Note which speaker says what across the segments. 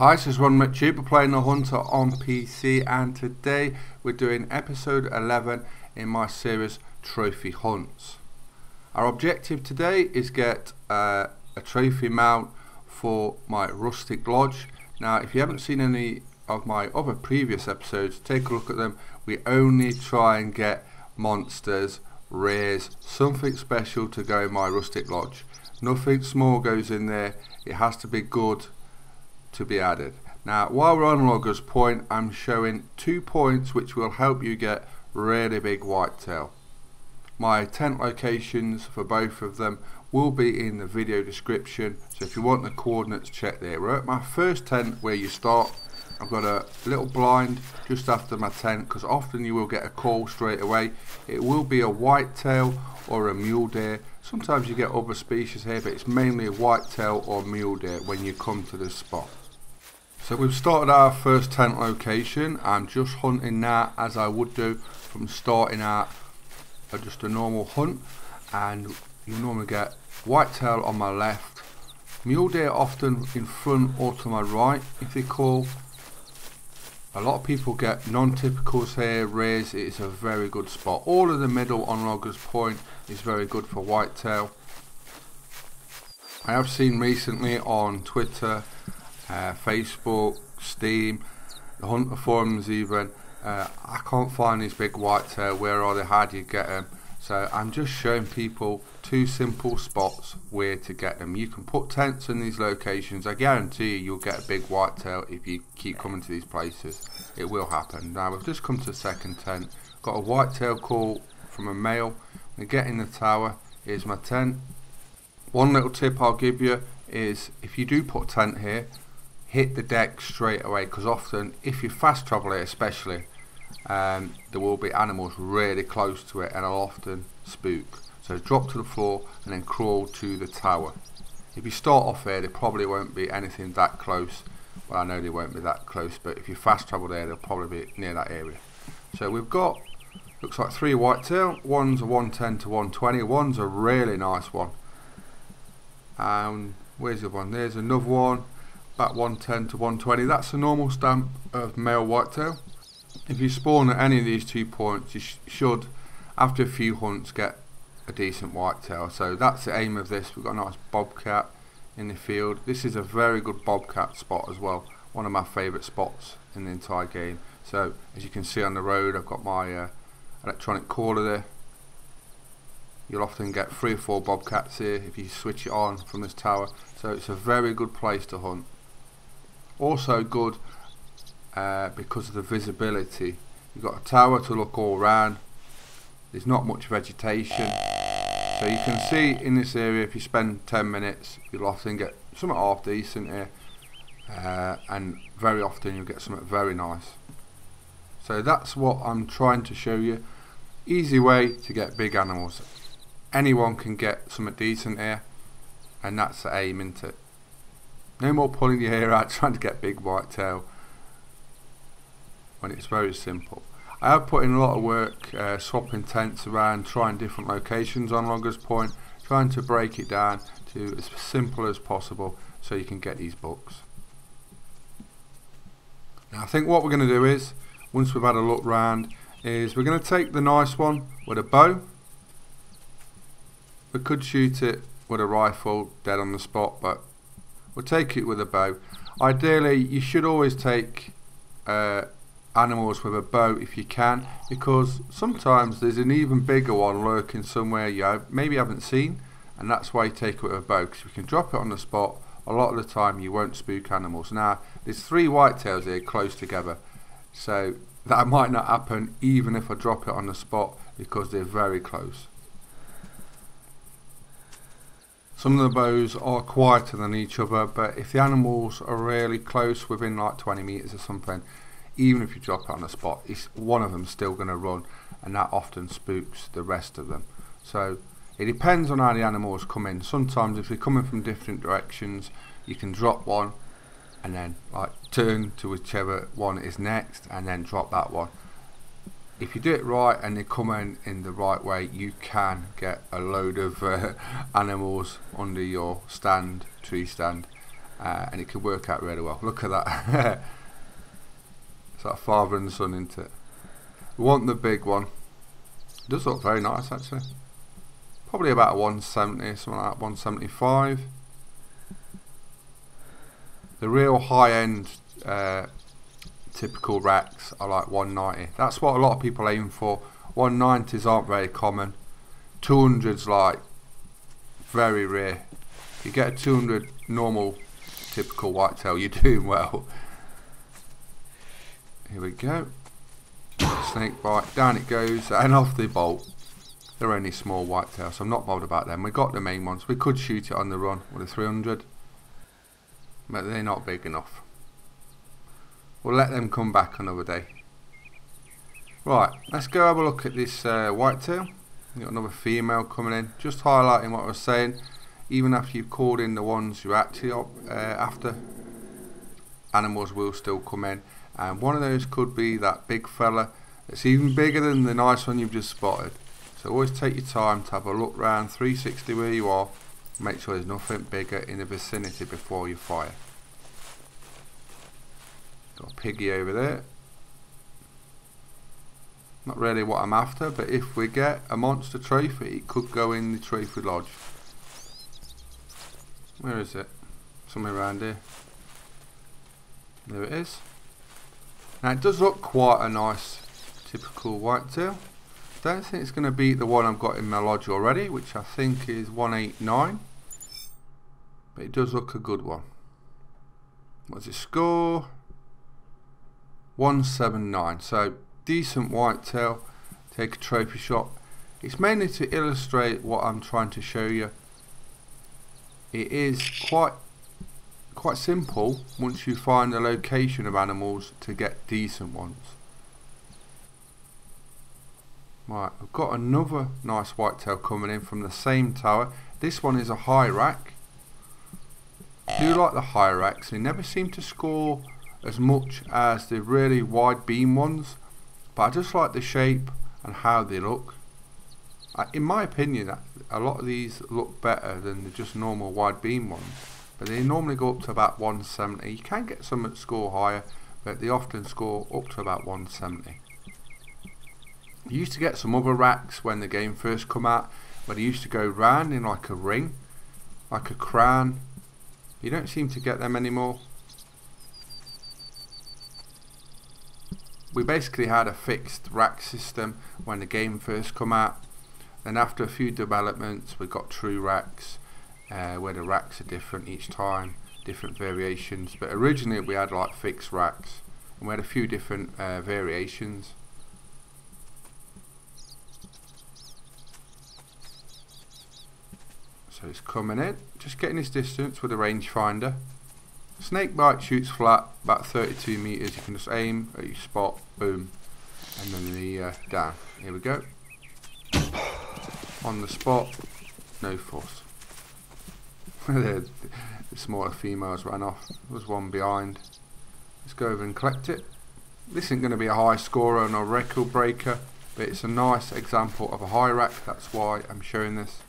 Speaker 1: Hi, this is ronMctube. We're playing the Hunter on PC, and today we're doing episode 11 in my series Trophy Hunts. Our objective today is get a trophy mount for my rustic lodge. Now, if you haven't seen any of my other previous episodes, take a look at them. We only try and get monsters, rares, something special to go in my rustic lodge. Nothing small goes in there. It has to be good to be added. Now, while we're on Loggers Point, I'm showing 2 points which will help you get really big whitetail. My tent locations for both of them will be in the video description, so if you want the coordinates, check there. We're at my first tent where you start. I've got a little blind just after my tent because often you will get a call straight away. It will be a whitetail or a mule deer. Sometimes you get other species here, but it's mainly a whitetail or mule deer when you come to this spot. So we've started our first tent location. I'm just hunting now as I would do from starting out just a normal hunt, and you normally get whitetail on my left, mule deer often in front or to my right if they call. A lot of people get non-typicals here, rares. It is a very good spot. All of the middle on Loggers Point is very good for whitetail. I have seen recently on Twitter, Facebook, Steam, the Hunter forums even, I can't find these big whitetail, where are they, how do you get them? So I'm just showing people 2 simple spots where to get them. You can put tents in these locations. I guarantee you'll get a big whitetail if you keep coming to these places. It will happen. Now we've just come to the second tent. Got a whitetail call from a male. We get in the tower. Here's my tent. One little tip I'll give you is if you do put a tent here, hit the deck straight away, because often if you fast travel it especially, there will be animals really close to it and I'll often spook. So drop to the floor and then crawl to the tower. If you start off here, there probably won't be anything that close. Well, I know they won't be that close, but if you fast travel there, they'll probably be near that area. So we've got, looks like 3 whitetail. One's a 110 to 120. One's a really nice one. Where's the other one? There's another one, about 110 to 120. That's a normal stamp of male whitetail. If you spawn at any of these 2 points, you should, after a few hunts, get a decent whitetail. So that's the aim of this. We've got a nice bobcat in the field. This is a very good bobcat spot as well. One of my favourite spots in the entire game. So as you can see on the road, I've got my electronic caller there. You'll often get 3 or 4 bobcats here if you switch it on from this tower. So it's a very good place to hunt. Also good because of the visibility. You've got a tower to look all around. There's not much vegetation, so you can see in this area, if you spend 10 minutes, you'll often get something half decent here, and very often you'll get something very nice. So that's what I'm trying to show you. Easy way to get big animals. Anyone can get something decent here, and that's the aim, isn't it? No more pulling your hair out trying to get big whitetail when it's very simple. I have put in a lot of work swapping tents around, trying different locations on Loggers Point, trying to break it down to as simple as possible so you can get these bucks. Now I think what we're going to do is, once we've had a look round, is we're going to take the nice one with a bow. We could shoot it with a rifle dead on the spot, but we'll take it with a bow. Ideally you should always take animals with a bow if you can, because sometimes there's an even bigger one lurking somewhere you maybe haven't seen, and that's why you take it with a bow, because you can drop it on the spot. A lot of the time you won't spook animals. Now there's 3 whitetails here close together, so that might not happen even if I drop it on the spot because they're very close. Some of the bows are quieter than each other, but if the animals are really close, within like 20 meters or something, even if you drop it on the spot, one of them still going to run, and that often spooks the rest of them. So it depends on how the animals come in. Sometimes if they're coming from different directions, you can drop one and then like turn to whichever one is next and then drop that one. If you do it right and they come in the right way, you can get a load of animals under your tree stand, and it could work out really well. Look at that. It's like father and son, isn't it? We want the big one. It does look very nice actually. Probably about a 170, something like that, 175. The real high-end typical racks are like 190. That's what a lot of people aim for. 190s aren't very common. 200s like very rare. If you get a 200 normal typical whitetail, you're doing well. Here we go. Snake bite, down it goes, and off they bolt. They're only small whitetails, so I'm not bothered about them. We got the main ones. We could shoot it on the run with a 300, but they're not big enough. We'll let them come back another day. Right, let's go have a look at this whitetail. We've got another female coming in, just highlighting what I was saying. Even after you've called in the ones you're actually after, animals will still come in, and one of those could be that big fella that's even bigger than the nice one you've just spotted. So always take your time to have a look round 360 where you are, make sure there's nothing bigger in the vicinity before you fire. Got a piggy over there. Not really what I'm after, but if we get a monster trophy, it could go in the trophy lodge. Where is it? Somewhere around here. There it is. Now it does look quite a nice typical whitetail. Don't think it's going to beat the one I've got in my lodge already, which I think is 189. But it does look a good one. What's it score? 179. So decent whitetail. Take a trophy shot. It's mainly to illustrate what I'm trying to show you. It is quite simple once you find the location of animals to get decent ones. Right, I've got another nice whitetail coming in from the same tower. This one is a high rack. I do like the high racks. They never seem to score as much as the really wide beam ones, but I just like the shape and how they look. In my opinion, a lot of these look better than the just normal wide beam ones, but they normally go up to about 170. You can get some that score higher, but they often score up to about 170. You used to get some other racks when the game first come out, where they used to go round in like a ring, like a crown. You don't seem to get them anymore. We basically had a fixed rack system when the game first come out. Then after a few developments, we got true racks, where the racks are different each time, different variations. But originally we had like fixed racks, and we had a few different variations. So it's coming in, just getting his distance with a rangefinder. Snake bite shoots flat, about 32 meters. You can just aim at your spot, boom, and then the down. Here we go. On the spot, no force. The smaller females ran off. There was one behind. Let's go over and collect it. This isn't going to be a high scorer and a record breaker, but it's a nice example of a high rack. That's why I'm showing this.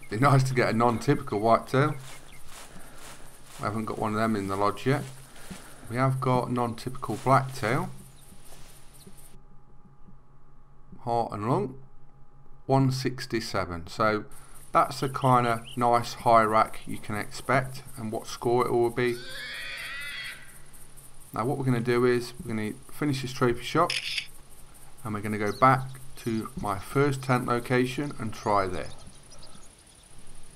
Speaker 1: It'd be nice to get a non-typical whitetail. I haven't got one of them in the lodge yet. We have got non-typical blacktail. Heart and lung, 167. So that's the kind of nice high rack you can expect, and what score it will be. Now what we're going to do is we're going to finish this trophy shot, and we're going to go back to my first tent location and try there.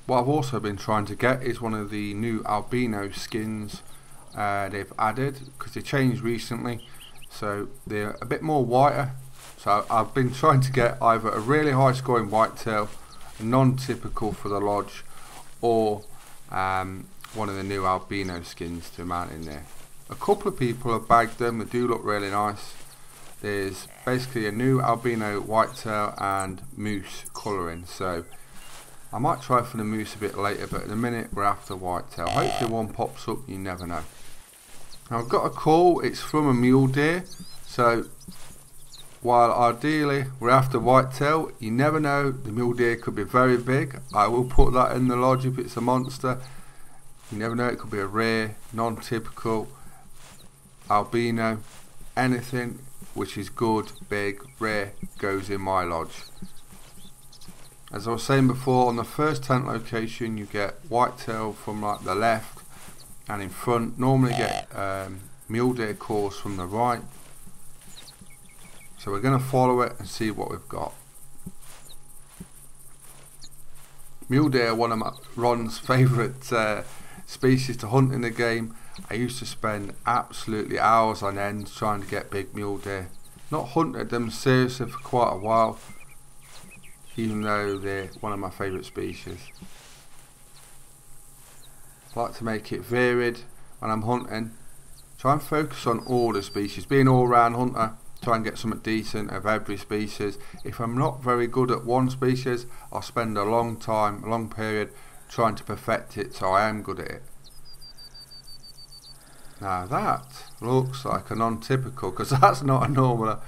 Speaker 1: What I've also been trying to get is one of the new albino skins they've added, because they changed recently, so they're a bit more whiter. So I've been trying to get either a really high scoring whitetail, a non-typical for the lodge, or one of the new albino skins to mount in there. A couple of people have bagged them. They do look really nice. There's basically a new albino whitetail and moose colouring, so I might try for the moose a bit later, but at the minute we're after whitetail. Hopefully one pops up, you never know. Now I've got a call, it's from a mule deer, so while ideally we're after whitetail, you never know, the mule deer could be very big. I will put that in the lodge if it's a monster. You never know, it could be a rare, non-typical, albino, anything which is good, big, rare goes in my lodge. As I was saying before, on the first tent location you get whitetail from like the left, and in front normally get mule deer calls from the right. So we're going to follow it and see what we've got. Mule deer are one of Ron's favourite species to hunt in the game. I used to spend absolutely hours on end trying to get big mule deer. Not hunted them seriously for quite a while, even though they're one of my favourite species. I like to make it varied when I'm hunting. Try and focus on all the species. Being an all-round hunter, try and get something decent of every species. If I'm not very good at one species, I'll spend a long time, a long period trying to perfect it so I am good at it. Now that looks like a non-typical, because that's not a normal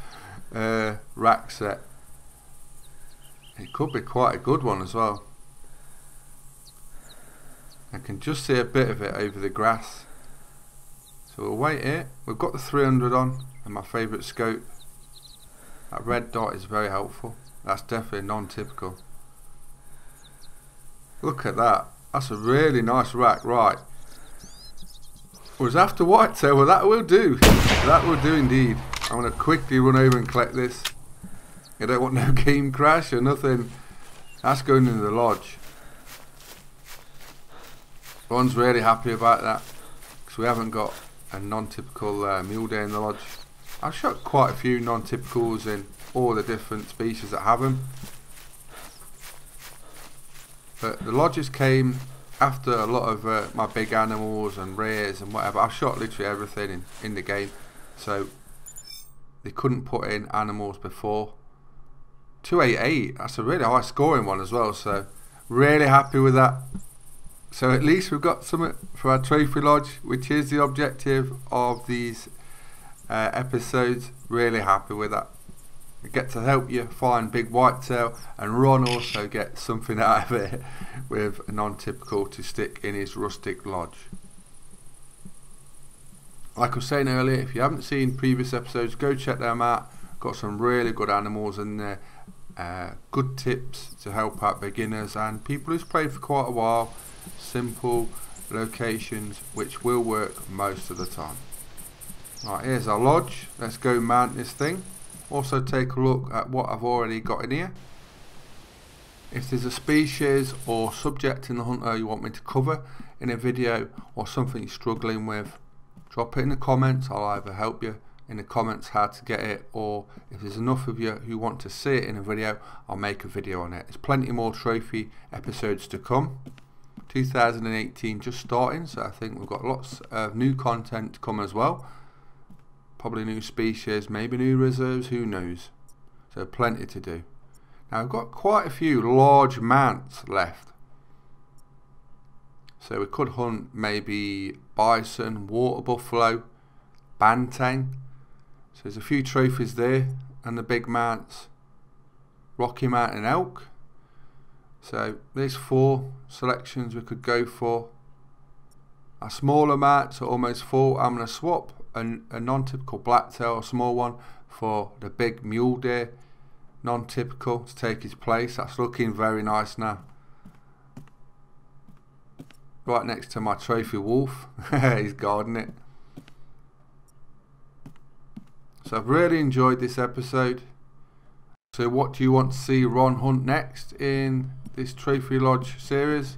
Speaker 1: rack set. It could be quite a good one as well. I can just see a bit of it over the grass. So we'll wait here. We've got the 300 on and my favourite scope. That red dot is very helpful. That's definitely non-typical. Look at that. That's a really nice rack. Right. Was after whitetail. Well, that will do. That will do indeed. I'm going to quickly run over and collect this. I don't want no game crash or nothing. That's going into the lodge. Ron's really happy about that, because we haven't got a non-typical mule deer in the lodge. I've shot quite a few non-typicals in all the different species that have them, but the lodges came after a lot of my big animals and rares and whatever. I've shot literally everything in the game, so they couldn't put in animals before. 288, that's a really high scoring one as well, so really happy with that. So at least we've got something for our trophy lodge, which is the objective of these episodes. Really happy with that. I get to help you find big whitetail, and Ron also gets something out of it with a non-typical to stick in his rustic lodge. Like I was saying earlier, if you haven't seen previous episodes, go check them out. Got some really good animals in there, good tips to help out beginners and people who's played for quite a while. Simple locations which will work most of the time. Right, here's our lodge. Let's go mount this thing. Also take a look at what I've already got in here. If there's a species or subject in the hunter you want me to cover in a video, or something you're struggling with, drop it in the comments. I'll either help you in the comments how to get it, or if there's enough of you who want to see it in a video, I'll make a video on it. There's plenty more trophy episodes to come. 2018 just starting, so I think we've got lots of new content to come as well. Probably new species, maybe new reserves, who knows. So plenty to do. Now I've got quite a few large mounts left, so we could hunt maybe bison, water buffalo, banteng. So there's a few trophies there, and the big mounts, Rocky Mountain elk. So there's 4 selections we could go for. Our smaller mounts are almost full. I'm going to swap a non-typical blacktail, a small one, for the big mule deer non-typical to take his place. That's looking very nice now. Right next to my trophy wolf. He's guarding it. So I've really enjoyed this episode. So what do you want to see Ron hunt next in this Trophy Lodge series?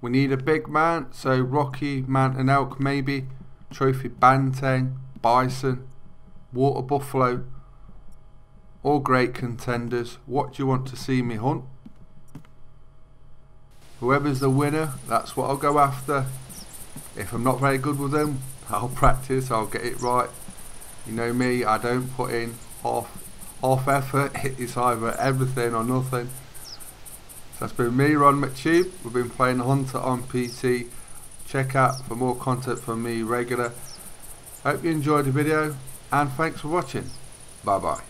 Speaker 1: We need a big mount, so Rocky Mountain elk maybe, trophy banteng, bison, water buffalo, all great contenders. What do you want to see me hunt? Whoever's the winner, that's what I'll go after. If I'm not very good with them, I'll practice, I'll get it right. You know me, I don't put in half effort. It's either everything or nothing. So that's been me, ronMctube. We've been playing the Hunter on PC. Check out for more content from me regular. Hope you enjoyed the video, and thanks for watching. Bye bye.